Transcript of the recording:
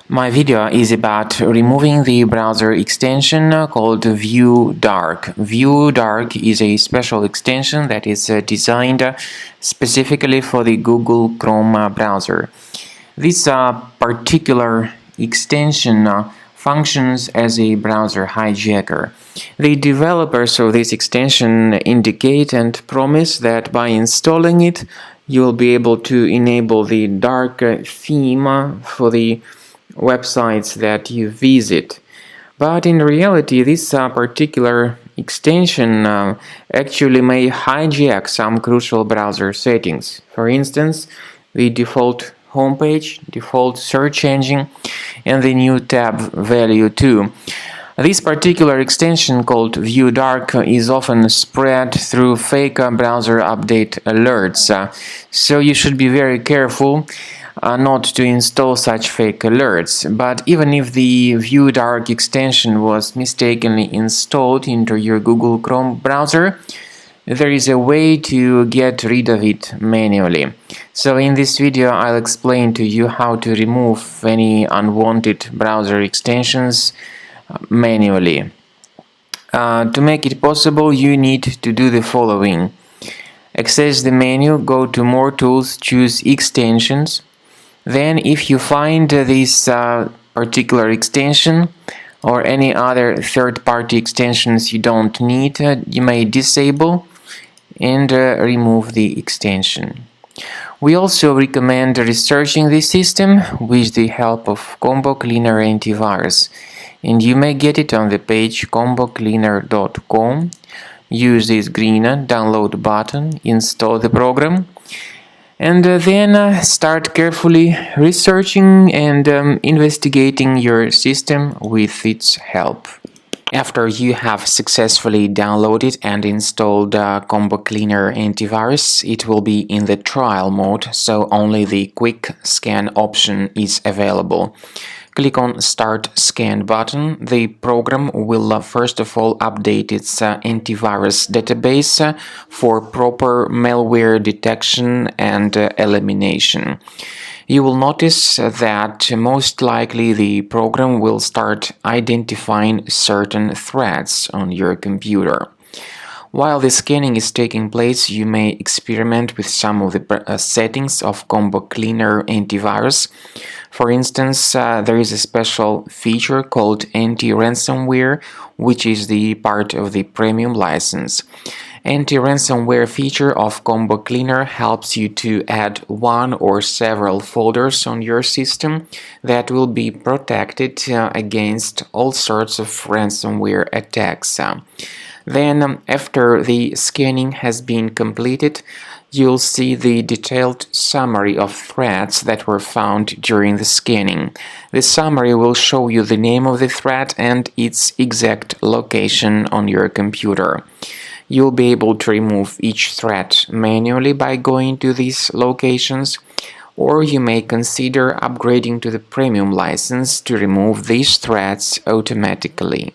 My video is about removing the browser extension called View Dark. View Dark is a special extension that is designed specifically for the Google Chrome browser. This particular extension functions as a browser hijacker. The developers of this extension indicate and promise that by installing it, you will be able to enable the dark theme for the websites that you visit. But in reality, this particular extension actually may hijack some crucial browser settings. For instance, the default homepage, default search engine, and the new tab value too. This particular extension called View Dark is often spread through fake browser update alerts, so you should be very careful not to install such fake alerts. But even if the View Dark extension was mistakenly installed into your Google Chrome browser, there is a way to get rid of it manually. So in this video I'll explain to you how to remove any unwanted browser extensions manually. To make it possible, you need to do the following. Access the menu, go to More Tools, choose Extensions. Then if you find this particular extension or any other third-party extensions you don't need, you may disable and remove the extension. We also recommend researching the system with the help of Combo Cleaner Antivirus, and you may get it on the page combocleaner.com. Use this green download button, install the program, and then start carefully researching and investigating your system with its help. After you have successfully downloaded and installed Combo Cleaner Antivirus, it will be in the trial mode, so only the quick scan option is available. Click on Start Scan button. The program will first of all update its antivirus database for proper malware detection and elimination. You will notice that most likely the program will start identifying certain threats on your computer. While the scanning is taking place, you may experiment with some of the settings of Combo Cleaner Antivirus. For instance, there is a special feature called Anti-Ransomware, which is the part of the premium license. Anti-ransomware feature of Combo Cleaner helps you to add one or several folders on your system that will be protected against all sorts of ransomware attacks. Then, after the scanning has been completed, you'll see the detailed summary of threats that were found during the scanning. The summary will show you the name of the threat and its exact location on your computer. You'll be able to remove each threat manually by going to these locations, or you may consider upgrading to the premium license to remove these threats automatically.